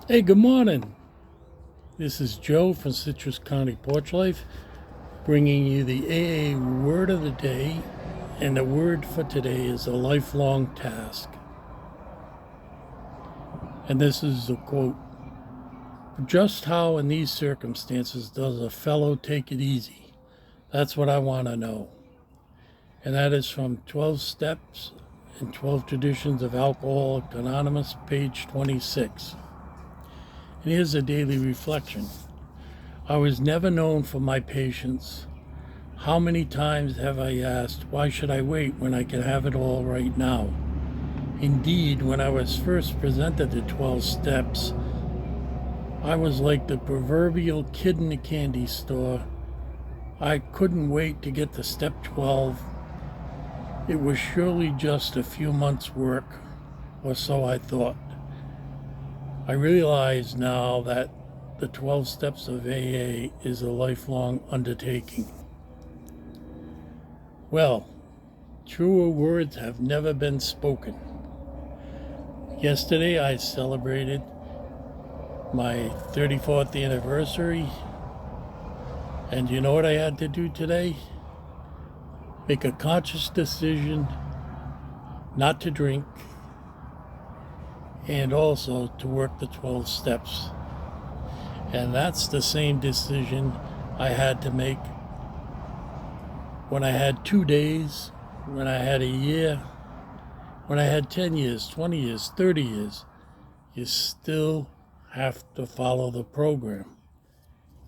Hey, good morning. This is Joe from Citrus County Porch Life, bringing you the AA word of the day. And the word for today is a lifelong task. And this is the quote: just how in these circumstances does a fellow take it easy? That's what I want to know. And that is from 12 Steps and 12 Traditions of Alcoholics Anonymous, page 26. And here's a daily reflection. I was never known for my patience. How many times have I asked, why should I wait when I can have it all right now? Indeed, when I was first presented the 12 steps, I was like the proverbial kid in the candy store. I couldn't wait to get to step 12. It was surely just a few months' work, or so I thought. I realize now that the 12 steps of AA is a lifelong undertaking. Well, truer words have never been spoken. Yesterday I celebrated my 34th anniversary, and you know what I had to do today? Make a conscious decision not to drink and also to work the 12 steps. And that's the same decision I had to make when I had 2 days, when I had a year, when I had 10 years, 20 years, 30 years. You still have to follow the program.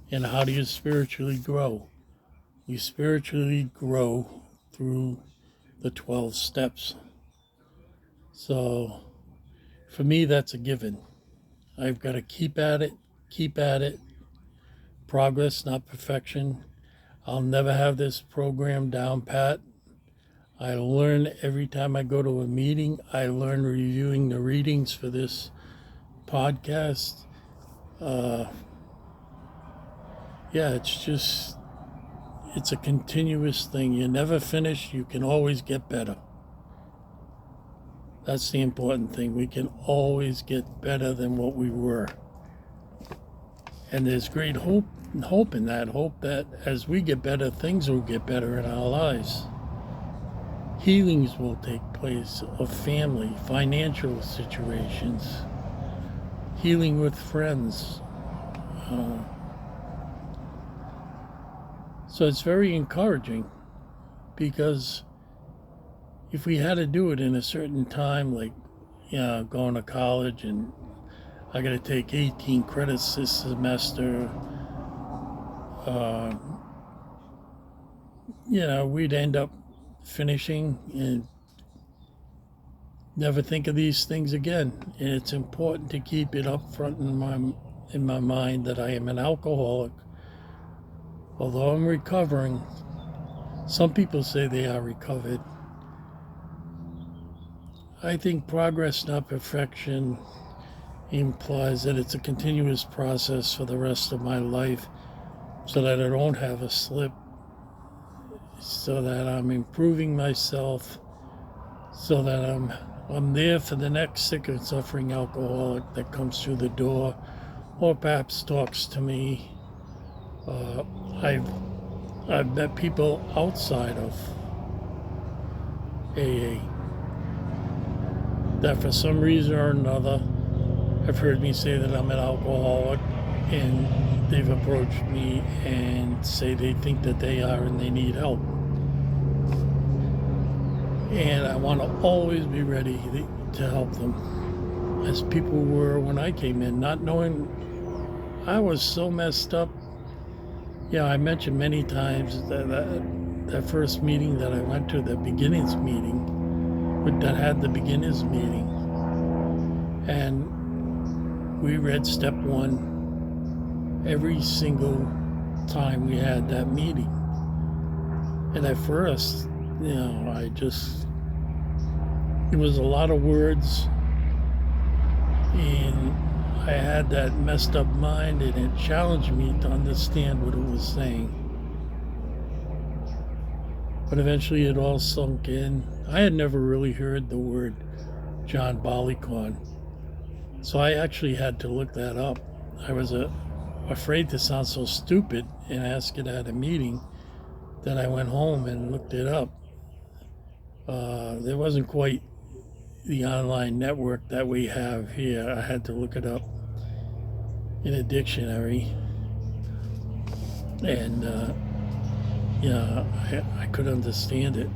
And how do you spiritually grow? You spiritually grow through the 12 steps. So for me, that's a given. I've got to keep at it. Progress, not perfection. I'll never have this program down pat. I learn every time I go to a meeting. I learn reviewing the readings for this podcast. It's a continuous thing. You're never finished. You can always get better. That's the important thing. We can always get better than what we were. And there's great hope in that. Hope that as we get better, things will get better in our lives. Healings will take place of family, financial situations, healing with friends. So it's very encouraging, because if we had to do it in a certain time, like going to college and I got to take 18 credits this semester, we'd end up finishing and never think of these things again. And it's important to keep it up front in my mind that I am an alcoholic. Although I'm recovering, some people say they are recovered. I think progress, not perfection, implies that it's a continuous process for the rest of my life, so that I don't have a slip, so that I'm improving myself, so that I'm there for the next sick and suffering alcoholic that comes through the door or perhaps talks to me. I've met people outside of AA that for some reason or another have heard me say that I'm an alcoholic, and they've approached me and say they think that they are and they need help. And I want to always be ready to help them, as people were when I came in, not knowing I was so messed up. I mentioned many times that first meeting that I went to, the beginners meeting, that had the beginners meeting. And we read step 1 every single time we had that meeting. And at first, it was a lot of words, and I had that messed up mind, and it challenged me to understand what it was saying. But eventually it all sunk in. I had never really heard the word John Barleycorn. So I actually had to look that up. I was afraid to sound so stupid and ask it at a meeting that I went home and looked it up. There wasn't quite the online network that we have here. I had to look it up in a dictionary, and yeah, I could understand it.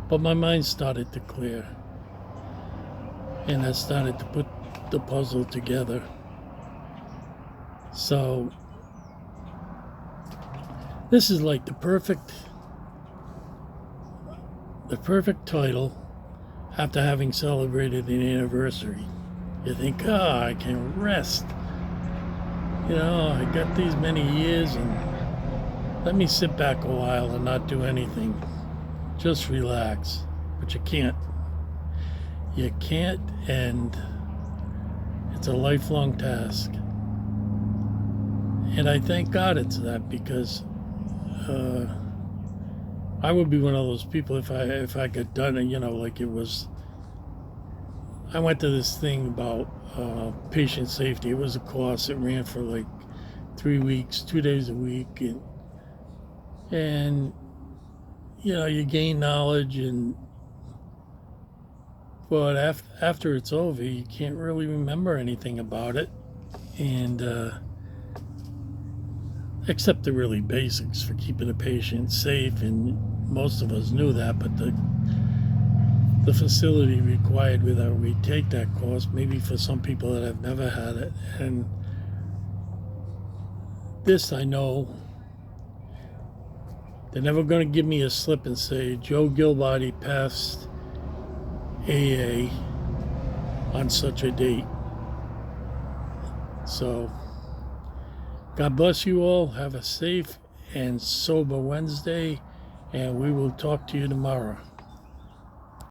But my mind started to clear, and I started to put the puzzle together. So this is like the perfect title after having celebrated an anniversary. You think, oh, I can rest. You know, I got these many years, and let me sit back a while and not do anything. Just relax. But you can't. You can't, and it's a lifelong task. And I thank God it's that, because I would be one of those people if I got done, you know, like it was. I went to this thing about patient safety. It was a course. It ran for like 3 weeks, 2 days a week, and you know, you gain knowledge, and but after it's over, you can't really remember anything about it, and except the really basics for keeping a patient safe, and most of us knew that, but the facility required whether we take that course, maybe for some people that have never had it. And this, I know, they're never going to give me a slip and say, Joe Gilbody passed AA on such a date. So, God bless you all. Have a safe and sober Wednesday, and we will talk to you tomorrow.